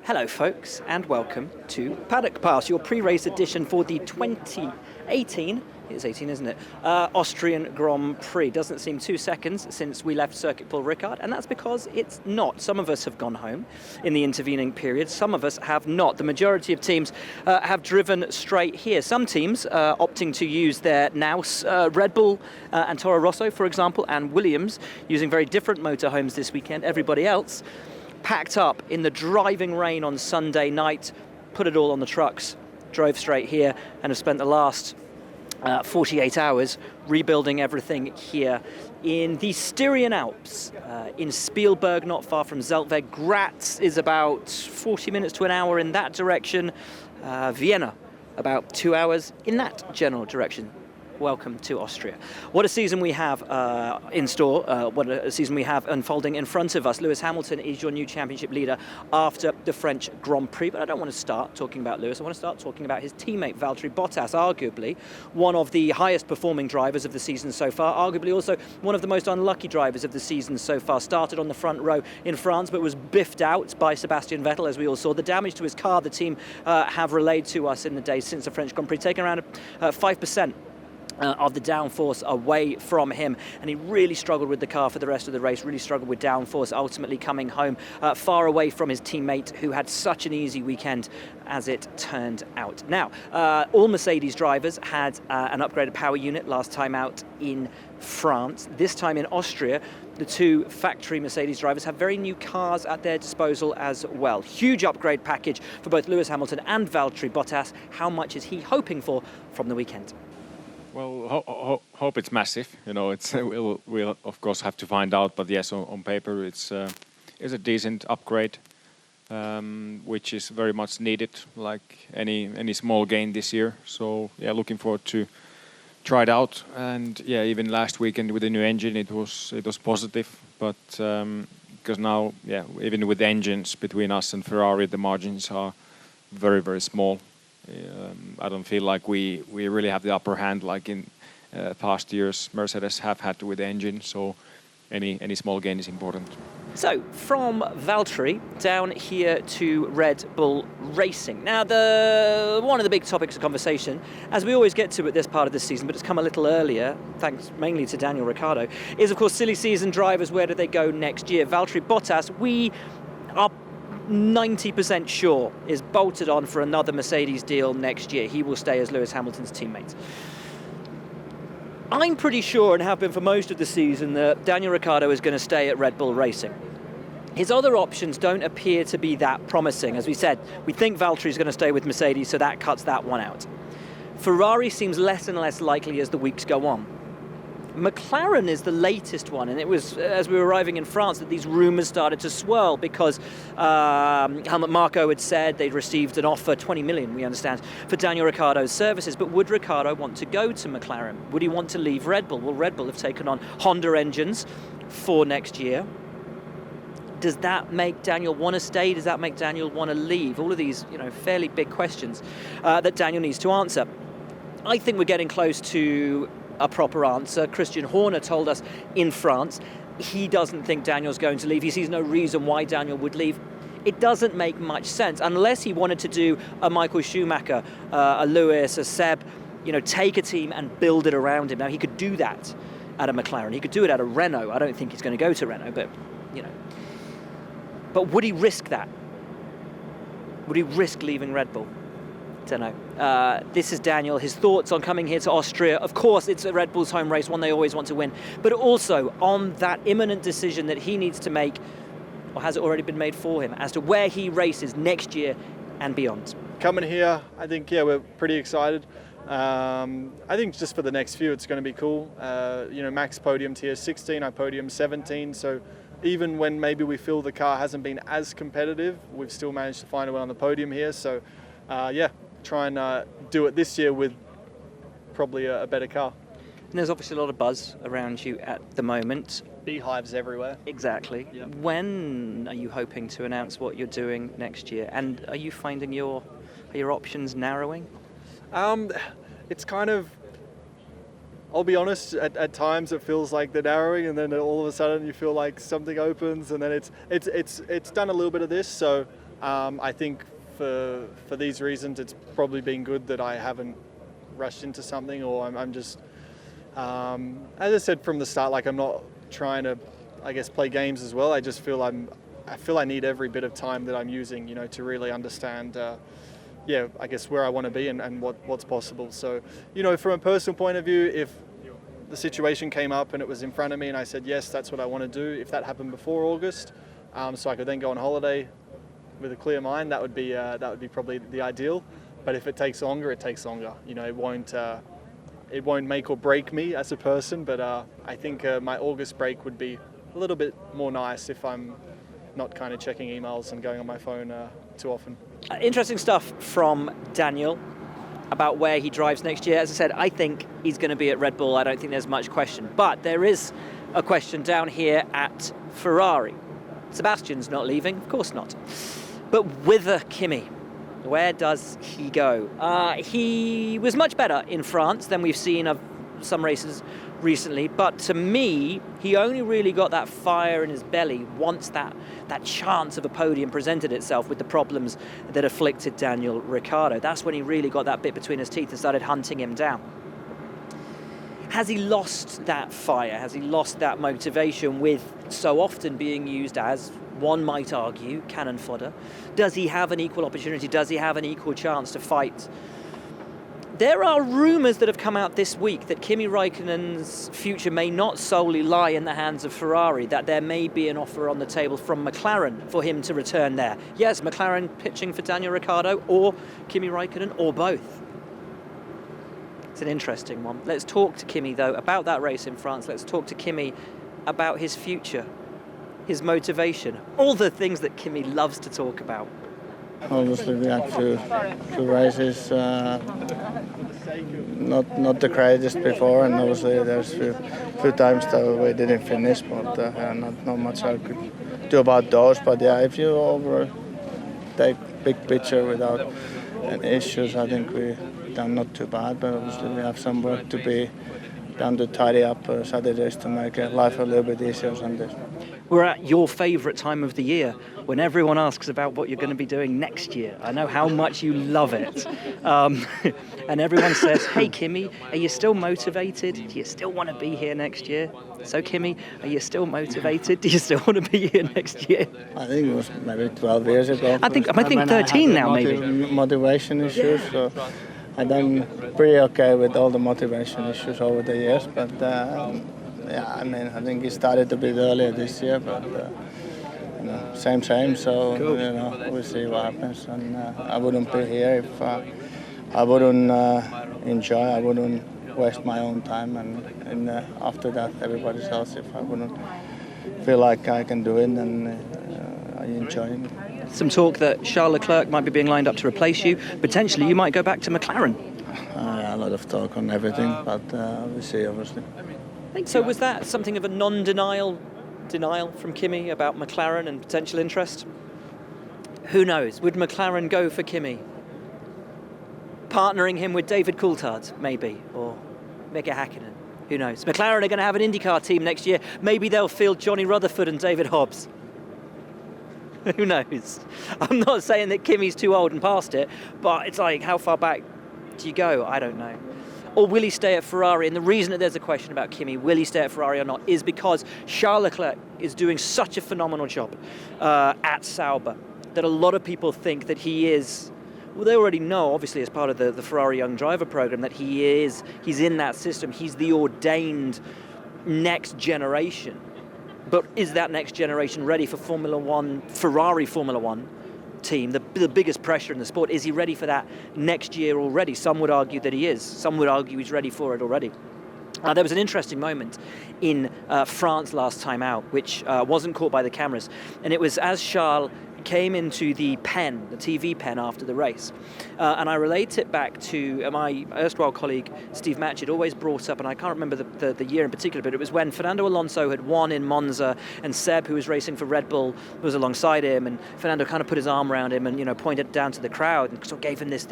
Hello folks and welcome to Paddock Pass, your pre-race edition for the 2018, it's 18 isn't it, Austrian Grand Prix. Doesn't seem 2 seconds since we left Circuit Paul Ricard, and that's because it's not. Some of us have gone home in the intervening period, some of us have not. The majority of teams have driven straight here. Some teams opting to use their nous, Red Bull and Toro Rosso for example, and Williams using very different motorhomes this weekend. Everybody else packed up in the driving rain on Sunday night, put it all on the trucks, drove straight here, and have spent the last 48 hours rebuilding everything here in the Styrian Alps, in Spielberg, not far from Zeltweg. Graz is about 40 minutes to an hour in that direction. Vienna, about 2 hours in that general direction. Welcome to Austria. What a season we have in store, what a season we have unfolding in front of us. Lewis Hamilton is your new championship leader after the French Grand Prix, but I don't want to start talking about Lewis. I want to start talking about his teammate Valtteri Bottas, arguably one of the highest performing drivers of the season so far, arguably also one of the most unlucky drivers of the season so far. Started on the front row in France, but was biffed out by Sebastian Vettel, as we all saw. The damage to his car, the team have relayed to us in the days since the French Grand Prix, taken around 5% of the downforce away from him, and he really struggled with the car for the rest of the race, really struggled with downforce, ultimately coming home far away from his teammate who had such an easy weekend as it turned out. Now, all Mercedes drivers had an upgraded power unit last time out in France. This time in Austria, the two factory Mercedes drivers have very new cars at their disposal as well. Huge upgrade package for both Lewis Hamilton and Valtteri Bottas. How much is he hoping for from the weekend? Well, hope it's massive. You know, it's we'll of course have to find out. But yes, on paper, it's a decent upgrade, which is very much needed, like any small gain this year. So yeah, looking forward to try it out. And yeah, even last weekend with the new engine, it was positive. But because now, yeah, even with engines between us and Ferrari, the margins are very, very small. I don't feel like we really have the upper hand like in past years Mercedes have had with the engine, so any small gain is important. So, from Valtteri down here to Red Bull Racing. Now, one of the big topics of conversation, as we always get to at this part of the season, but it's come a little earlier, thanks mainly to Daniel Ricciardo, is of course silly season drivers, where do they go next year? Valtteri Bottas, we are 90% sure is bolted on for another Mercedes deal next year. He will stay as Lewis Hamilton's teammate. I'm pretty sure, and have been for most of the season, that Daniel Ricciardo is going to stay at Red Bull Racing. His other options don't appear to be that promising. As we said, we think Valtteri is going to stay with Mercedes, so that cuts that one out. Ferrari seems less and less likely as the weeks go on. McLaren is the latest one, and it was as we were arriving in France that these rumours started to swirl, because Helmut Marko had said they'd received an offer, 20 million, we understand, for Daniel Ricciardo's services. But would Ricciardo want to go to McLaren? Would he want to leave Red Bull? Well, Red Bull have taken on Honda engines for next year. Does that make Daniel want to stay? Does that make Daniel want to leave? All of these, fairly big questions that Daniel needs to answer. I think we're getting close to a proper answer. Christian Horner told us in France he doesn't think Daniel's going to leave. He sees no reason why Daniel would leave. It doesn't make much sense unless he wanted to do a Michael Schumacher, a Lewis, a Seb, take a team and build it around him. Now, he could do that at a McLaren. He could do it at a Renault. I don't think he's going to go to Renault, but But would he risk that? Would he risk leaving Red Bull? Don't know. This is Daniel, his thoughts on coming here to Austria. Of course, it's a Red Bull's home race, one they always want to win, but also on that imminent decision that he needs to make, or has it already been made for him, as to where he races next year and beyond. Coming here, I think, we're pretty excited. I think just for the next few, it's going to be cool. Max podiumed here 16, I podiumed 17, so even when maybe we feel the car hasn't been as competitive, we've still managed to find a way on the podium here. So, try and do it this year with probably a better car. And there's obviously a lot of buzz around you at the moment. Beehives everywhere. Exactly. Yep. When are you hoping to announce what you're doing next year? And are you finding are your options narrowing? It's kind of, I'll be honest, at times it feels like they're narrowing, and then all of a sudden you feel like something opens, and then it's done a little bit of this. So I think for these reasons, it's probably been good that I haven't rushed into something, or I'm just, as I said from the start, like I'm not trying to, I guess, play games as well. I just feel I need every bit of time that I'm using, to really understand, I guess where I want to be and what's possible. So, from a personal point of view, if the situation came up and it was in front of me and I said, yes, that's what I want to do, if that happened before August, so I could then go on holiday with a clear mind, that would be probably the ideal. But if it takes longer, it takes longer. It won't make or break me as a person, but I think my August break would be a little bit more nice if I'm not kind of checking emails and going on my phone too often. Interesting stuff from Daniel about where he drives next year. As I said, I think he's going to be at Red Bull. I don't think there's much question. But there is a question down here at Ferrari. Sebastian's not leaving, of course not. But with Kimi, where does he go? He was much better in France than we've seen of some races recently, but to me, he only really got that fire in his belly once that chance of a podium presented itself with the problems that afflicted Daniel Ricciardo. That's when he really got that bit between his teeth and started hunting him down. Has he lost that fire? Has he lost that motivation with so often being used as, one might argue, cannon fodder? Does he have an equal opportunity? Does he have an equal chance to fight? There are rumours that have come out this week that Kimi Raikkonen's future may not solely lie in the hands of Ferrari, that there may be an offer on the table from McLaren for him to return there. Yes, McLaren pitching for Daniel Ricciardo, or Kimi Raikkonen, or both. It's an interesting one. Let's talk to Kimi, though, about that race in France. Let's talk to Kimi about his future, his motivation, all the things that Kimi loves to talk about. Obviously, we had two races, not the greatest before, and obviously there's few times that we didn't finish, but not much I could do about those. But yeah, if you take big picture without any issues, I think we done not too bad. But obviously we have some work to be done to tidy up Saturdays to make life a little bit easier on Sundays. We're at your favourite time of the year, when everyone asks about what you're going to be doing next year. I know how much you love it. And everyone says, hey, Kimi, are you still motivated? Do you still want to be here next year? So, Kimi, are you still motivated? Do you still want to be here next year? I think it was maybe 12 years ago. I think 13 now, maybe. Motivation issues. So I've done pretty okay with all the motivation issues over the years. But, I think it started a bit earlier this year, but same. So cool. We'll see what happens. And I wouldn't be here if I wouldn't enjoy. I wouldn't waste my own time, and after that, everybody else. If I wouldn't feel like I can do it, then I enjoy it. Some talk that Charles Leclerc might be being lined up to replace you. Potentially, you might go back to McLaren. A lot of talk on everything, but we'll see, obviously. So was that something of a denial from Kimi about McLaren and potential interest? Who knows? Would McLaren go for Kimi? Partnering him with David Coulthard, maybe, or Mika Häkkinen. Who knows? McLaren are going to have an IndyCar team next year. Maybe they'll field Johnny Rutherford and David Hobbs. Who knows? I'm not saying that Kimi's too old and past it, but it's like, how far back do you go? I don't know. Or will he stay at Ferrari? And the reason that there's a question about Kimi, will he stay at Ferrari or not, is because Charles Leclerc is doing such a phenomenal job at Sauber that a lot of people think that he is, well, they already know, obviously, as part of the Ferrari Young Driver program, that he's in that system. He's the ordained next generation. But is that next generation ready for Ferrari Formula One team, the biggest pressure in the sport? Is he ready for that next year already? Some would argue that he is. Some would argue he's ready for it already. There was an interesting moment in France last time out, which wasn't caught by the cameras, and it was as Charles came into the TV pen after the race. And I relate it back to my erstwhile colleague, Steve Matchett, always brought up, and I can't remember the year in particular, but it was when Fernando Alonso had won in Monza, and Seb, who was racing for Red Bull, was alongside him, and Fernando kind of put his arm around him and, pointed down to the crowd and sort of gave him this,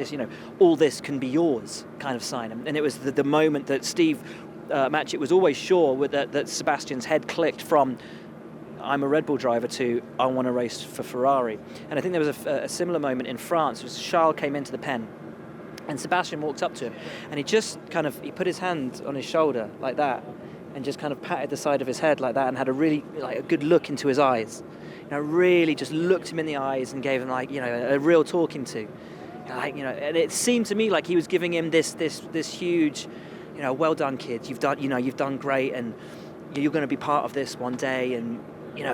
all this can be yours kind of sign. And it was the moment that Steve Matchett was always sure that Sebastian's head clicked from I'm a Red Bull driver to I want to race for Ferrari. And I think there was a similar moment in France. Was Charles came into the pen, and Sebastian walked up to him, and he put his hand on his shoulder like that, and just kind of patted the side of his head like that, and had a really a good look into his eyes. Really just looked him in the eyes and gave him a real talking to. And it seemed to me like he was giving him this huge, well done, kid. You've done great, and you're going to be part of this one day, and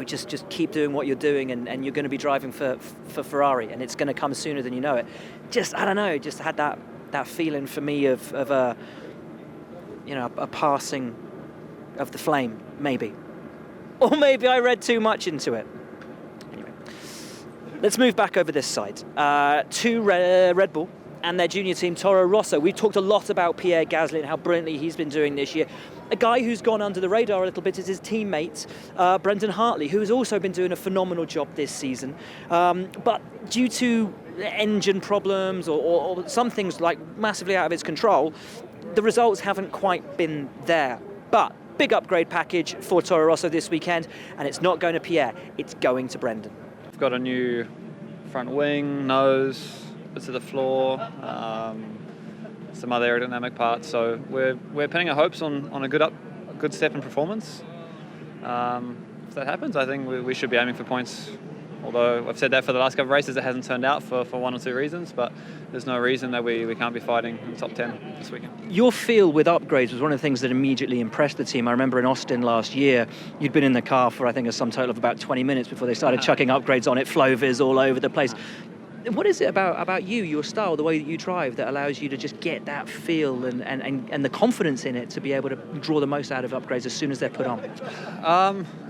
just keep doing what you're doing, and you're going to be driving for Ferrari, and it's going to come sooner than you know it. Just had that feeling for me of a passing of the flame, maybe, or maybe I read too much into it. Let's move back over this side to Red Bull and their junior team, Toro Rosso. We've talked a lot about Pierre Gasly and how brilliantly he's been doing this year. A guy who's gone under the radar a little bit is his teammate, Brendan Hartley, who has also been doing a phenomenal job this season. But due to engine problems or some things massively out of his control, the results haven't quite been there. But big upgrade package for Toro Rosso this weekend, and it's not going to Pierre, it's going to Brendan. We've got a new front wing, nose, bits of the floor, some other aerodynamic parts. So we're pinning our hopes on a good step in performance. If that happens, I think we should be aiming for points. Although I've said that for the last couple of races, it hasn't turned out for one or two reasons, but there's no reason that we can't be fighting in the top 10 this weekend. Your feel with upgrades was one of the things that immediately impressed the team. I remember in Austin last year, you'd been in the car for I think a sum total of about 20 minutes before they started chucking upgrades on it, flow-vis all over the place. What is it about you, your style, the way that you drive, that allows you to just get that feel and the confidence in it to be able to draw the most out of upgrades as soon as they're put on?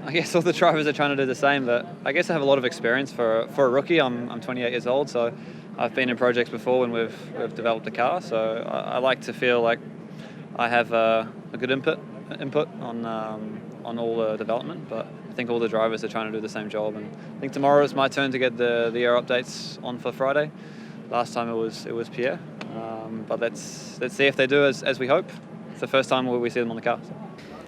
I guess all the drivers are trying to do the same, but I guess I have a lot of experience for a rookie. I'm 28 years old, so I've been in projects before when we've developed a car, so I like to feel like I have a good input on all the development, but I think all the drivers are trying to do the same job, and I think tomorrow is my turn to get the air updates on for Friday. Last time it was Pierre, but let's see if they do as we hope. It's the first time we see them on the car.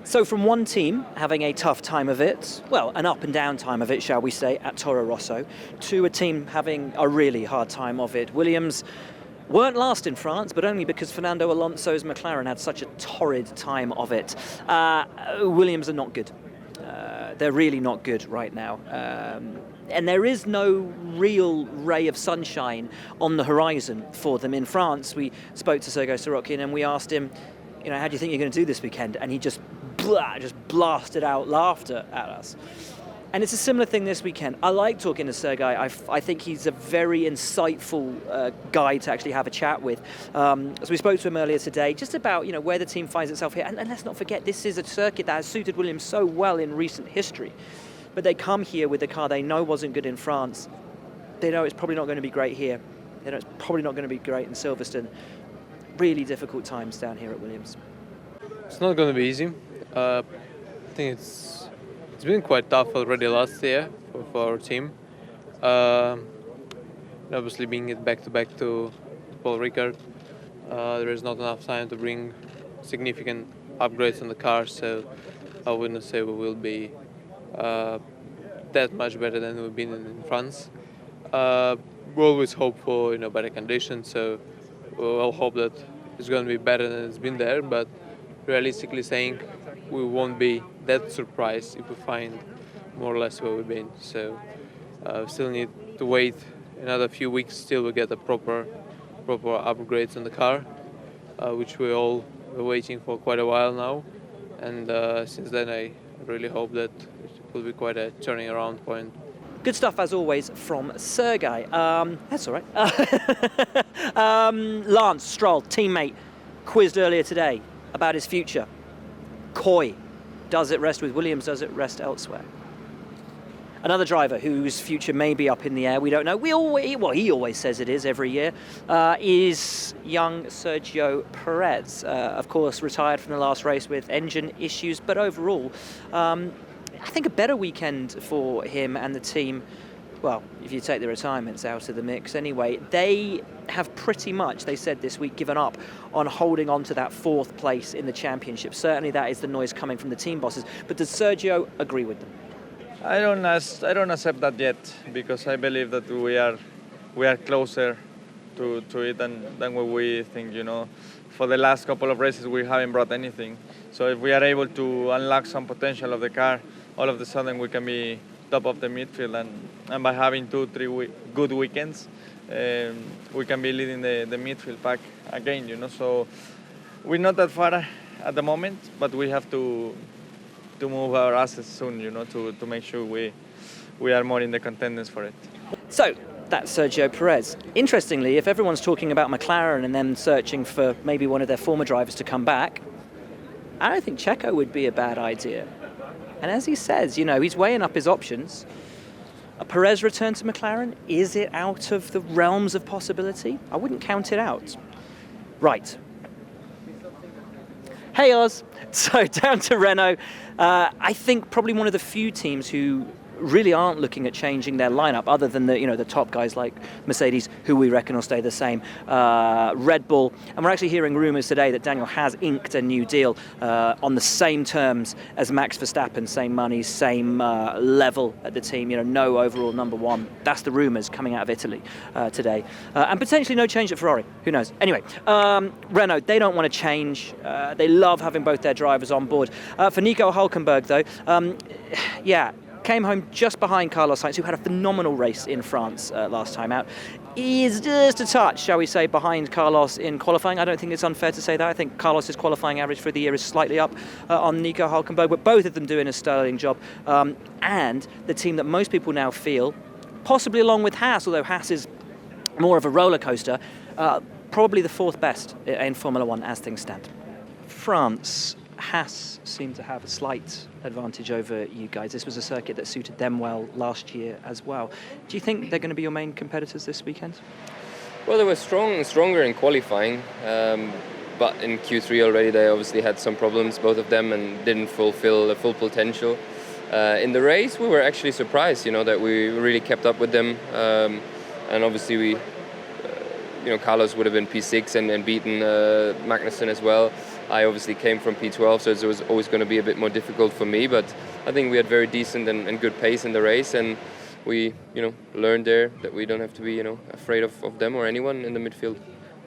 So from one team having a tough time of it, well, an up and down time of it, shall we say, at Toro Rosso, to a team having a really hard time of it. Williams weren't last in France, but only because Fernando Alonso's McLaren had such a torrid time of it. Williams are not good. They're really not good right now. And there is no real ray of sunshine on the horizon for them. In France, we spoke to Sergei Sorokin and we asked him, how do you think you're going to do this weekend? And he just blasted out laughter at us. And it's a similar thing this weekend. I like talking to Sergei. I think he's a very insightful guy to actually have a chat with. So we spoke to him earlier today, just about where the team finds itself here. And let's not forget, this is a circuit that has suited Williams so well in recent history. But they come here with a car they know wasn't good in France. They know it's probably not going to be great here. They know it's probably not going to be great in Silverstone. Really difficult times down here at Williams. It's not going to be easy. I think it's been quite tough already last year for our team. Obviously, being it back-to-back to Paul Ricard, there is not enough time to bring significant upgrades on the car, so I wouldn't say we will be that much better than we've been in France. We always hope for better conditions, so we'll hope that it's going to be better than it's been there, but realistically saying, we won't be that surprised if we find more or less where we've been. So still need to wait another few weeks till we get the proper upgrades on the car, which we all were waiting for quite a while now. And since then, I really hope that it will be quite a turning around point. Good stuff, as always, from Sergei. That's all right. Lance Stroll, teammate, quizzed earlier today about his future. Coy. Does it rest with Williams? Does it rest elsewhere? Another driver whose future may be up in the air, we don't know. He always says it is every year, is young Sergio Perez. Of course, retired from the last race with engine issues, but overall, I think a better weekend for him and the team. Well, if you take the retirements out of the mix anyway, they have pretty much, they said this week, given up on holding on to that fourth place in the championship. Certainly that is the noise coming from the team bosses. But does Sergio agree with them? I don't accept that yet, because I believe that we are closer to it than what we think. For the last couple of races we haven't brought anything. So if we are able to unlock some potential of the car, all of a sudden we can be top of the midfield, and by having 2-3 good weekends, we can be leading the midfield pack again. So we're not that far at the moment, but we have to move our assets soon, to make sure we are more in the contenders for it. So that's Sergio Perez. Interestingly, if everyone's talking about McLaren and then searching for maybe one of their former drivers to come back, I don't think Checo would be a bad idea. And as he says, he's weighing up his options. A Perez return to McLaren, is it out of the realms of possibility? I wouldn't count it out. Right. Hey Oz. So down to Renault. I think probably one of the few teams who really aren't looking at changing their lineup, other than the top guys like Mercedes, who we reckon will stay the same. Red Bull, and we're actually hearing rumours today that Daniel has inked a new deal on the same terms as Max Verstappen, same money, same level at the team. No overall number one. That's the rumours coming out of Italy today, and potentially no change at Ferrari. Who knows? Anyway, Renault, they don't want to change. They love having both their drivers on board. For Nico Hülkenberg, though, came home just behind Carlos Sainz, who had a phenomenal race in France last time out. Is just a touch, shall we say, behind Carlos in qualifying. I don't think it's unfair to say that. I think Carlos's qualifying average for the year is slightly up on Nico Hülkenberg, but both of them doing a sterling job. And the team that most people now feel, possibly along with Haas, although Haas is more of a roller coaster, probably the fourth best in Formula One as things stand. France. Haas seemed to have a slight advantage over you guys. This was a circuit that suited them well last year as well. Do you think they're going to be your main competitors this weekend? Well, they were stronger in qualifying, but in Q3 already they obviously had some problems, both of them, and didn't fulfill the full potential. In the race, we were actually surprised, that we really kept up with them, and obviously we, Carlos would have been P6 and beaten Magnussen as well. I obviously came from P12, so it was always going to be a bit more difficult for me, but I think we had very decent and good pace in the race, and we, learned there that we don't have to be, afraid of them or anyone in the midfield.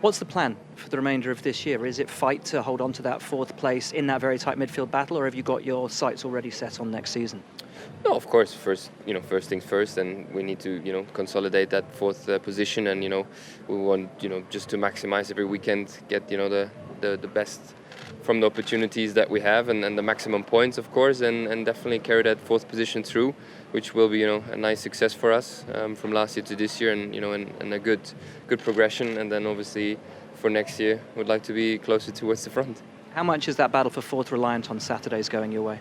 What's the plan for the remainder of this year? Is it fight to hold on to that fourth place in that very tight midfield battle, or have you got your sights already set on next season? No, of course, first things first, and we need to, consolidate that fourth position, and, we want, just to maximize every weekend, get, the best from the opportunities that we have, and the maximum points, of course, and definitely carry that fourth position through, which will be, a nice success for us from last year to this year, and, and a good progression, and then obviously for next year, we'd like to be closer towards the front. How much is that battle for fourth reliant on Saturdays going your way?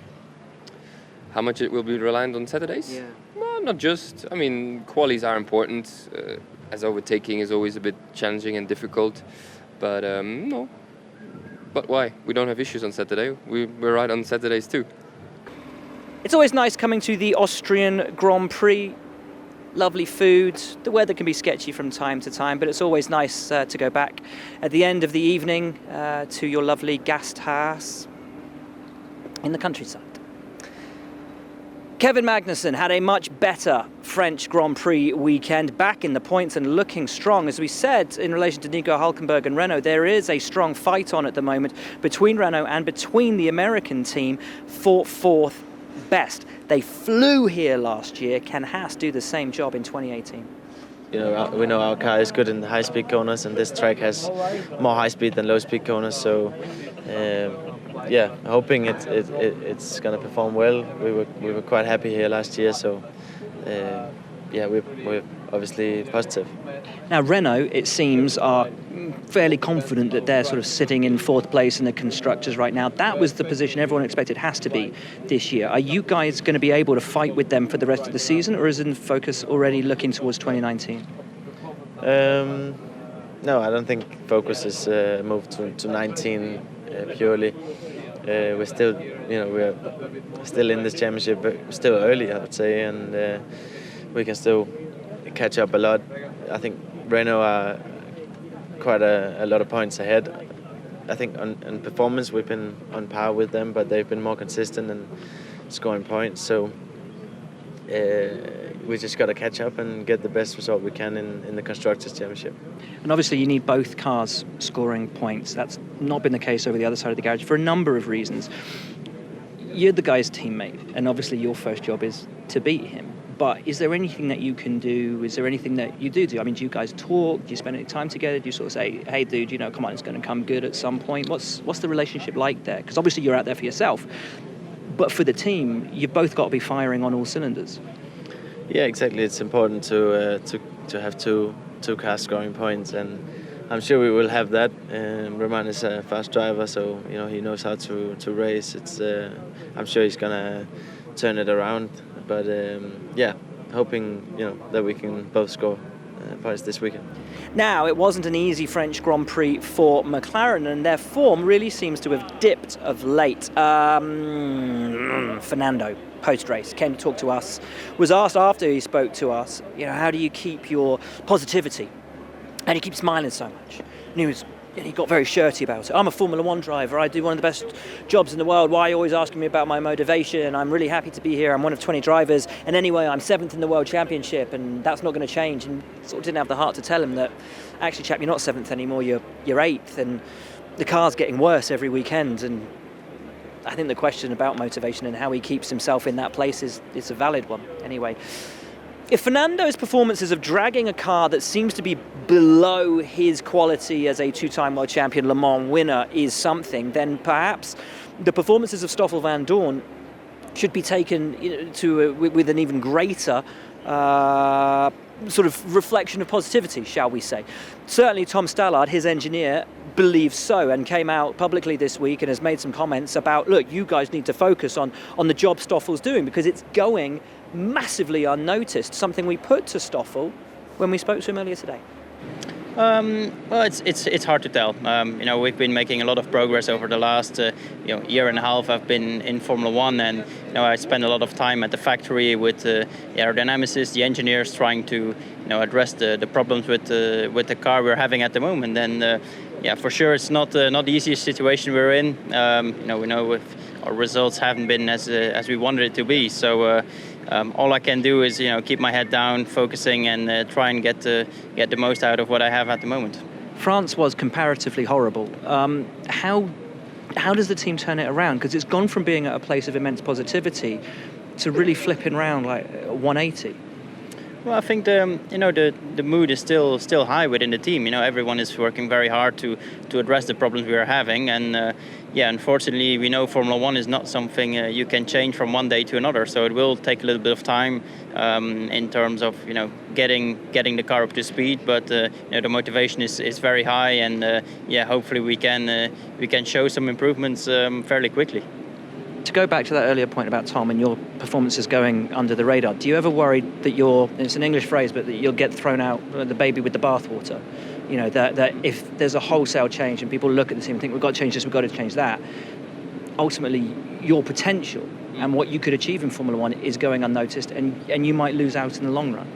How much it will be reliant on Saturdays? Yeah. Well, not just. I mean, qualies are important, as overtaking is always a bit challenging and difficult, but no. But why? We don't have issues on Saturday. We're right on Saturdays too. It's always nice coming to the Austrian Grand Prix. Lovely food. The weather can be sketchy from time to time, but it's always nice to go back at the end of the evening to your lovely Gasthaus in the countryside. Kevin Magnussen had a much better French Grand Prix weekend, back in the points and looking strong. As we said, in relation to Nico Hülkenberg and Renault, there is a strong fight on at the moment between Renault and between the American team for fourth best. They flew here last year. Can Haas do the same job in 2018? We know our car is good in the high-speed corners, and this track has more high-speed than low-speed corners, so hoping it's going to perform well. We were quite happy here last year, so we're obviously positive. Now Renault, it seems, are fairly confident that they're sort of sitting in fourth place in the constructors right now. That was the position everyone expected Haas to be this year. Are you guys going to be able to fight with them for the rest of the season, or is the focus already looking towards 2019? No, I don't think focus is moved to 19 purely. We're still, we're still in this championship, but still early, I would say, and we can still catch up a lot. I think Renault are quite a lot of points ahead. I think on performance we've been on par with them, but they've been more consistent and scoring points. So we just got to catch up and get the best result we can in the Constructors' Championship. And obviously you need both cars scoring points. That's not been the case over the other side of the garage for a number of reasons. You're the guy's teammate, and obviously your first job is to beat him. But is there anything that you can do? Is there anything that you do? I mean, do you guys talk? Do you spend any time together? Do you sort of say, hey, dude, come on, it's going to come good at some point? What's the relationship like there? Because obviously you're out there for yourself. But for the team, you've both got to be firing on all cylinders. Yeah, exactly. It's important to have two cars scoring points, and I'm sure we will have that. Roman is a fast driver, so he knows how to race. I'm sure he's gonna turn it around. But hoping that we can both score points this weekend. Now, it wasn't an easy French Grand Prix for McLaren, and their form really seems to have dipped of late. Fernando, post-race, came to talk to us, was asked after he spoke to us, how do you keep your positivity? And he keeps smiling so much. And he got very shirty about it. I'm a Formula One driver. I do one of the best jobs in the world. Why are you always asking me about my motivation? I'm really happy to be here. I'm one of 20 drivers. And anyway, I'm 7th in the World Championship, and that's not going to change. And sort of didn't have the heart to tell him that, actually, chap, you're not 7th anymore. You're 8th. And the car's getting worse every weekend. And I think the question about motivation and how he keeps himself in that place is a valid one. Anyway, if Fernando's performances of dragging a car that seems to be below his quality as a two-time world champion Le Mans winner is something, then perhaps the performances of Stoffel Vandoorne should be taken with an even greater sort of reflection of positivity, shall we say. Certainly Tom Stallard, his engineer, believes so, and came out publicly this week and has made some comments about, look, you guys need to focus on the job Stoffel's doing because it's going massively unnoticed, something we put to Stoffel when we spoke to him earlier today. Well, it's hard to tell. We've been making a lot of progress over the last year and a half. I've been in Formula One, and I spend a lot of time at the factory with the aerodynamicists, the engineers, trying to address the problems with the car we're having at the moment. And for sure, it's not the easiest situation we're in. We know if our results haven't been as we wanted it to be. So. All I can do is, keep my head down, focusing, and try and get the most out of what I have at the moment. France was comparatively horrible. How does the team turn it around? Because it's gone from being at a place of immense positivity to really flipping around like 180. Well, I think the mood is still high within the team. Everyone is working very hard to address the problems we are having, and unfortunately, we know Formula One is not something you can change from one day to another. So it will take a little bit of time in terms of getting the car up to speed. But the motivation is very high, and hopefully we can show some improvements fairly quickly. To go back to that earlier point about Tom and your performances going under the radar, do you ever worry that it's an English phrase, but that you'll get thrown out, the baby with the bathwater? That if there's a wholesale change and people look at the team and think, we've got to change this, we've got to change that, ultimately your potential and what you could achieve in Formula One is going unnoticed, and you might lose out in the long run.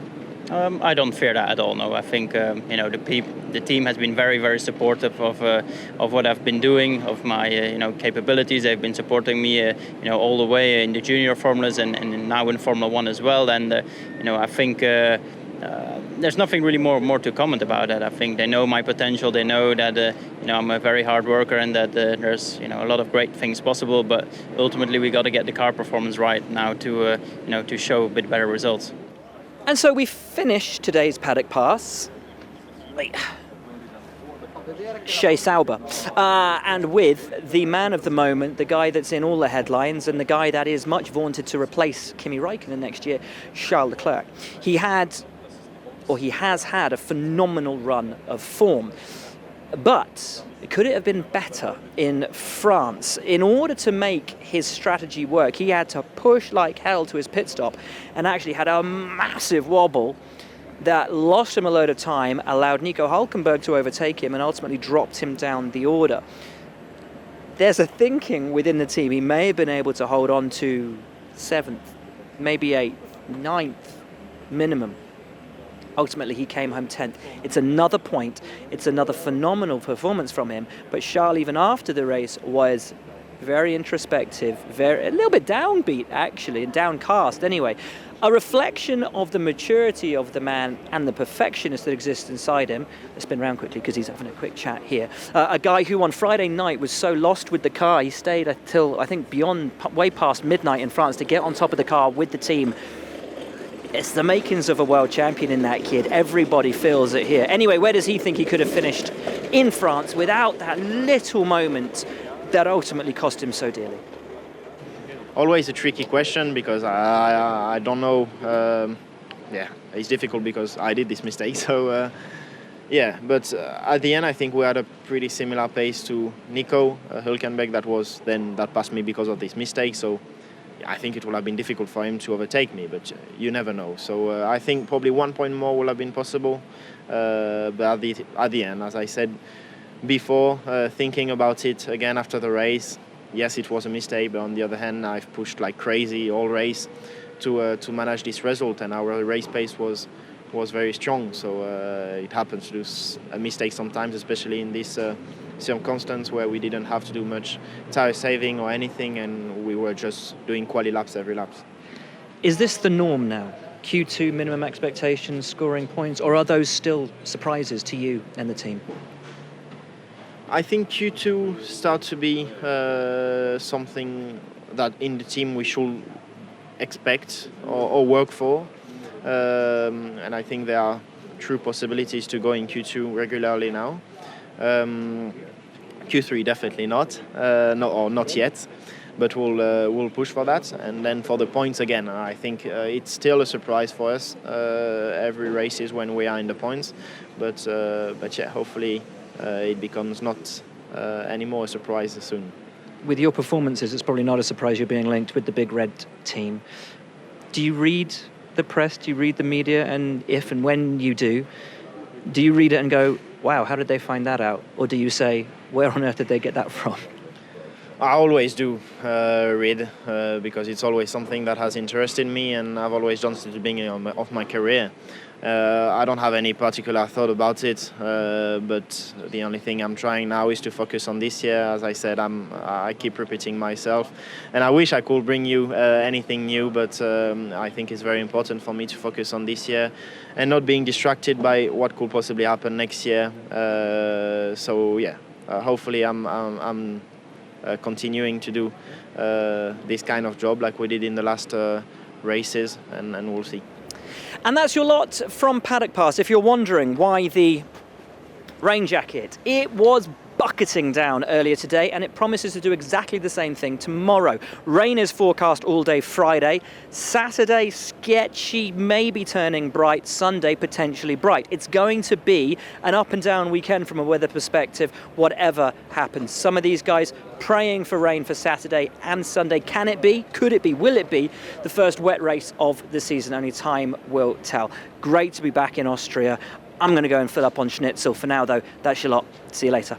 I don't fear that at all. No, I think the team has been very, very supportive of what I've been doing, of my capabilities. They've been supporting me all the way in the junior formulas and now in Formula One as well. And I think there's nothing really more to comment about that. I think they know my potential. They know that I'm a very hard worker and that there's a lot of great things possible. But ultimately, we got to get the car performance right now to show a bit better results. And so we finish today's Paddock Pass. Shea Sauber. And with the man of the moment, the guy that's in all the headlines and the guy that is much vaunted to replace Kimi Räikkönen next year, Charles Leclerc. He has had a phenomenal run of form. But could it have been better in France? In order to make his strategy work, he had to push like hell to his pit stop and actually had a massive wobble that lost him a load of time, allowed Nico Hülkenberg to overtake him and ultimately dropped him down the order. There's a thinking within the team he may have been able to hold on to 7th, maybe 8th, 9th minimum. Ultimately, he came home 10th. It's another point. It's another phenomenal performance from him. But Charles, even after the race, was very introspective, a little bit downbeat, actually, and downcast anyway. A reflection of the maturity of the man and the perfectionist that exists inside him. Let's spin around quickly because he's having a quick chat here. A guy who on Friday night was so lost with the car, he stayed until, I think, way past midnight in France to get on top of the car with the team. It's the makings of a world champion in that kid. Everybody feels it here. Anyway, where does he think he could have finished in France without that little moment that ultimately cost him so dearly? Always a tricky question because I don't know. It's difficult because I did this mistake. So but at the end I think we had a pretty similar pace to Nico Hülkenberg that passed me because of this mistake. So I think it would have been difficult for him to overtake me, but you never know. So I think probably 1 point more would have been possible. But at the end, as I said before, thinking about it again after the race, yes, it was a mistake, but on the other hand, I've pushed like crazy all race to manage this result, and our race pace was very strong. So it happens to do a mistake sometimes, especially in this circumstance where we didn't have to do much tire saving or anything, and we were just doing quali laps every lap. Is this the norm now? Q2 minimum expectations, scoring points, or are those still surprises to you and the team? I think Q2 starts to be something that in the team we should expect or work for. And I think there are true possibilities to go in Q2 regularly now. Q3 definitely not, not yet, but we'll push for that. And then for the points again, I think it's still a surprise for us. Every race is when we are in the points, but yeah, hopefully it becomes not anymore a surprise soon. With your performances, it's probably not a surprise you're being linked with the big red team. Do you read the press? Do you read the media? And if and when you do you read it and go, wow, how did they find that out? Or do you say, where on earth did they get that from? I always do read because it's always something that has interested me, and I've always done since the beginning of my career. I don't have any particular thought about it, but the only thing I'm trying now is to focus on this year. As I said, I keep repeating myself, and I wish I could bring you anything new, but I think it's very important for me to focus on this year and not being distracted by what could possibly happen next year. Hopefully I'm continuing to do this kind of job like we did in the last races, and we'll see. And that's your lot from Paddock Pass. If you're wondering why the rain jacket, it was bucketing down earlier today, and it promises to do exactly the same thing tomorrow. Rain is forecast all day Friday. Saturday, sketchy, maybe turning bright. Sunday, potentially bright. It's going to be an up and down weekend from a weather perspective, whatever happens. Some of these guys praying for rain for Saturday and Sunday. Can it be? Could it be? Will it be the first wet race of the season? Only time will tell. Great to be back in Austria. I'm going to go and fill up on schnitzel. For now, though, that's your lot. See you later.